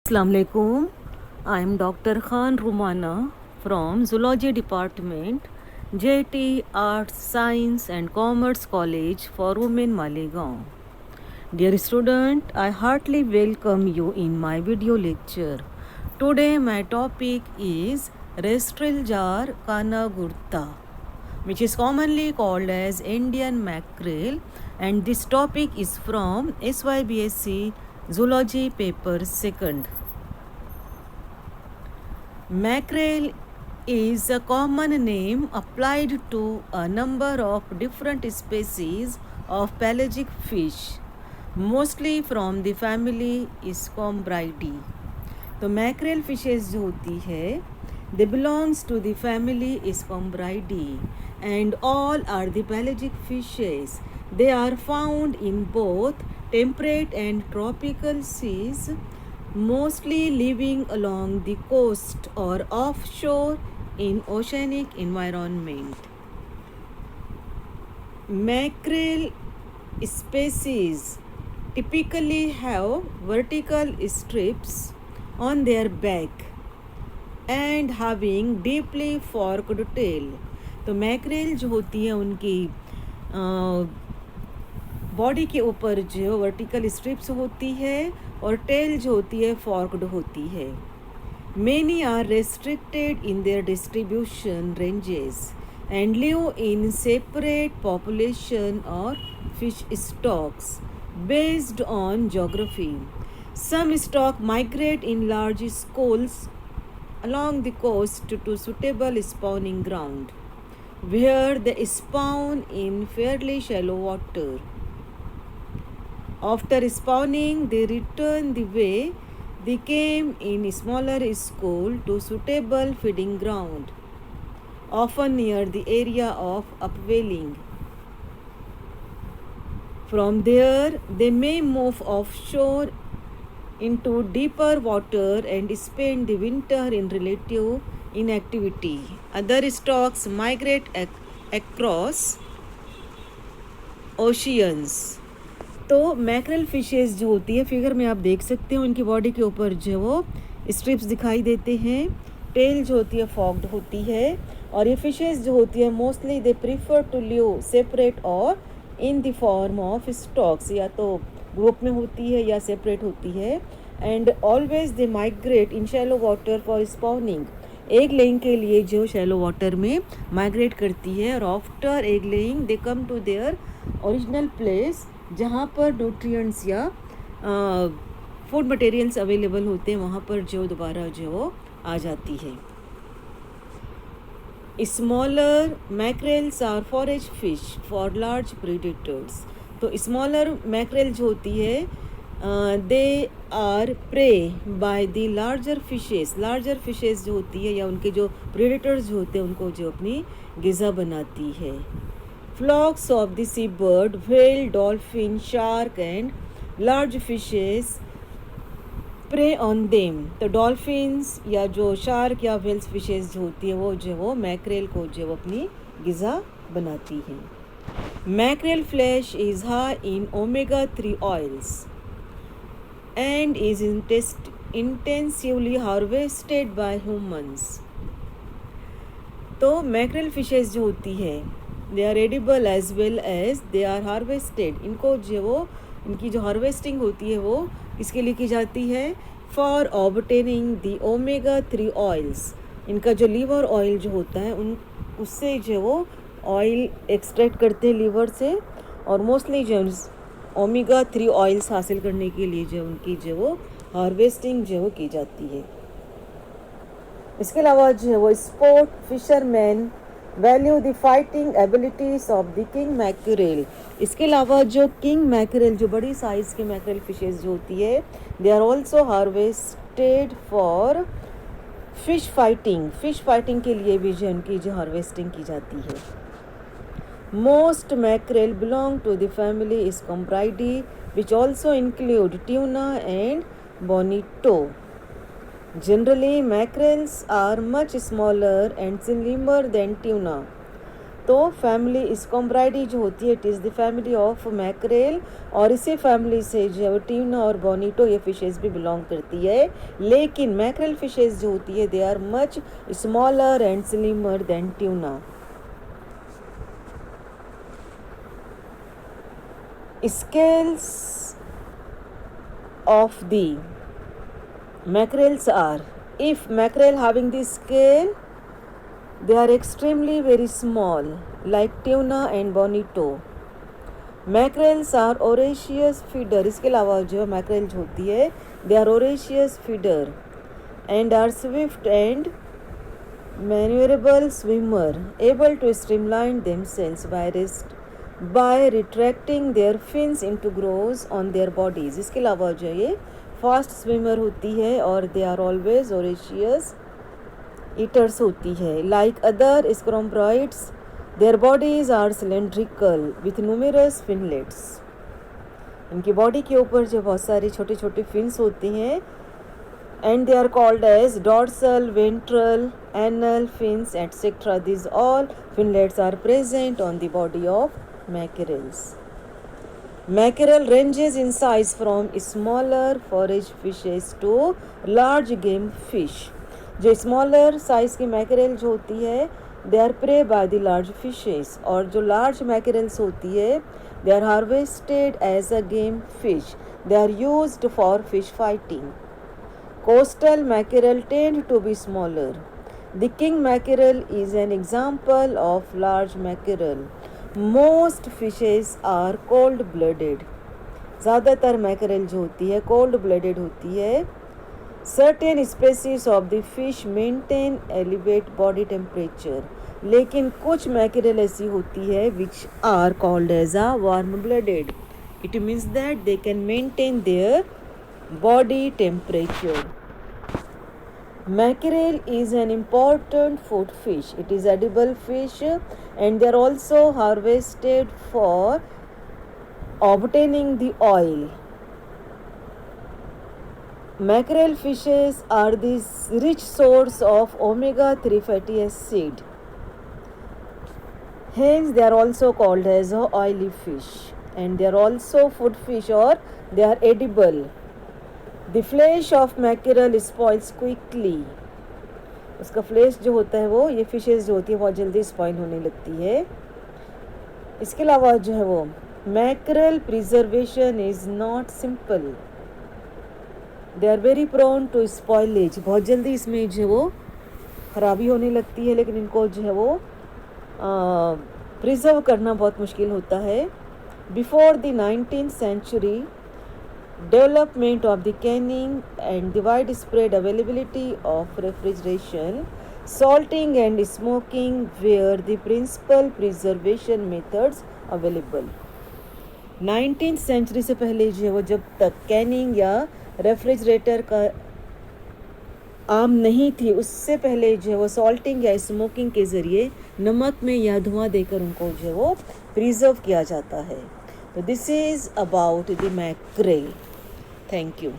Assalamualaikum. I am Dr. Khan Rumana from Zoology Department, JT Arts, Science and Commerce College for Women Malegaon. Dear student, I heartily welcome you in my video lecture. Today my topic is Restriljar Kanagurta, which is commonly called as Indian mackerel, and this topic is from SYBSC Zoology paper 2nd. Mackerel is a common name applied to a number of different species of pelagic fish, mostly from the family Scombridae. तो mackerel fishes जो होती है they belongs to the family Scombridae and all are the pelagic fishes. They are found in both temperate and tropical seas, mostly living along the coast or offshore in oceanic environment. Mackerel species typically have vertical strips on their back and having deeply forked tail. तो mackerel जो होती है उनकी body के ऊपर जो vertical strips होती है और टेल जो होती है फॉर्क्ड होती है. Many are restricted in their distribution ranges and live in separate population or fish stocks based on geography. Some stock migrate in large schools along the coast to suitable spawning ground, where they spawn in fairly shallow water. After spawning, they return the way they came in smaller school to suitable feeding ground, often near the area of upwelling. From there, they may move offshore into deeper water and spend the winter in relative inactivity. Other stocks migrate across oceans. तो mackerel fishes जो होती है figure में आप देख सकते हो इनकी बॉडी के ऊपर जो वो स्ट्रिप्स दिखाई देते हैं. टेल जो होती है फॉक्ड होती है और ये फिशेस जो होती है mostly they prefer to live separate और in the form of stocks, या तो ग्रुप में होती है या सेपरेट होती है. And always they migrate in shallow water for spawning. Egg laying के लिए जो शैलो वाटर में माइग्रेट करती है और after egg laying they come to their original place जहाँ पर न्यूट्रिएंट्स या फूड मटेरियल्स अवेलेबल होते हैं वहाँ पर जो दोबारा जो आ जाती है. Smaller mackerels are forage fish for large predators. तो स्मॉलर मैक्रेल जो होती है they are prey by the larger fishes. Larger fishes जो होती है या उनके जो प्रेडेटर्स जो होते हैं उनको जो अपनी गिज़ा बनाती है. Flocks of the seabird, whale, dolphin, shark and large fishes prey on them. तो डॉल्फिन्स या जो शार्क या व्हेल्स फिशेस जो होती है वो मैक्रेल को जो अपनी गिज़ा बनाती हैं. Mackerel flesh is high in omega 3 oils and is intensively harvested by humans. तो मैक्रेल फिशेस जो होती है they are edible as well as they are harvested. इनको जो वो इनकी जो हार्वेस्टिंग होती है वो इसके लिए की जाती है for obtaining the omega 3 oils. इनका जो लीवर ऑयल जो होता है उन उससे जो वो ऑयल एक्सट्रैक्ट करते हैं लीवर से, और मोस्टली जो ओमेगा 3 ऑयल्स हासिल करने के लिए जो उनकी जो वो हार्वेस्टिंग जो वो की जाती है. इसके अलावा जो है वो sport fisherman value the fighting abilities of the king mackerel. इसके अलावा जो किंग मैक्रेल जो बड़ी साइज़ के मैक्रेल फिशेस जो होती है they are also harvested for fish fighting. Fish fighting के लिए भी जो उनकी जो हार्वेस्टिंग की जाती है. Most mackerel belong to the family Scombridae which also include tuna and bonito. Generally, mackerels are much smaller and slimmer than tuna. तो फैमिली स्कोम्ब्राइडी जो होती है it is the family of mackerel, और इसी फैमिली से जो है ट्यूना और बोनीटो ये फिशेस भी बिलोंग करती है। लेकिन मैकरेल फिशेस जो होती है they are much smaller and slimmer than tuna. Scales of the mackerels are, if mackerel having the scale, they are extremely very small like tuna and bonito. Mackerels are voracious feeder, इसके अलावा जो mackerel जो होती है they are voracious feeder and are swift and maneuverable swimmer, able to streamline themselves by retracting their fins into grooves on their bodies। इसके अलावा जो ये फास्ट स्विमर होती है और they are always voracious eaters होती है। Like other scombrids their bodies are cylindrical with numerous finlets. इनकी बॉडी के ऊपर जो बहुत सारी छोटे छोटे फिन्स होती हैं and they are called as dorsal, ventral, anal fins, etc. These all finlets are present on the body of mackerels. Mackerel ranges in size from smaller forage fishes to large game fish. जो smaller size की mackerel जो होती है they are prey by the large fishes, और जो large mackerels होती है they are harvested as a game fish. They are used for fish fighting. Coastal mackerel tend to be smaller. The king mackerel is an example of large mackerel. Most fishes are cold-blooded. ज़्यादातर mackerel जो होती है cold blooded होती है। Certain species of the fish maintain elevate body temperature. लेकिन कुछ mackerel ऐसी होती है which are called as a warm blooded. It means that they can maintain their body temperature. Mackerel is an important food fish. It is edible fish and they are also harvested for obtaining the oil. Mackerel fishes are the rich source of omega-3 fatty acid. Hence they are also called as oily fish, and they are also food fish or they are edible. The flesh of mackerel spoils quickly. उसका flash जो होता है वो ये fishes जो होती है बहुत जल्दी स्पॉइल होने लगती है। इसके अलावा जो है वो mackerel preservation is not simple. They are very prone to spoilage. बहुत जल्दी इसमें जो है वो ख़राबी होने लगती है, लेकिन इनको जो है वो प्रिजर्व करना बहुत मुश्किल होता है। Before the 19th century development of the canning and the widespread availability of refrigeration, salting and smoking were the principal preservation methods available. 19th century से पहले जो है वो जब तक कैनिंग या रेफ्रिजरेटर का आम नहीं थी, उससे पहले जो है वो सॉल्टिंग या स्मोकिंग के ज़रिए नमक में या धुआं देकर उनको जो है वो प्रिजर्व किया जाता है। So this is about the mackerel. Thank you.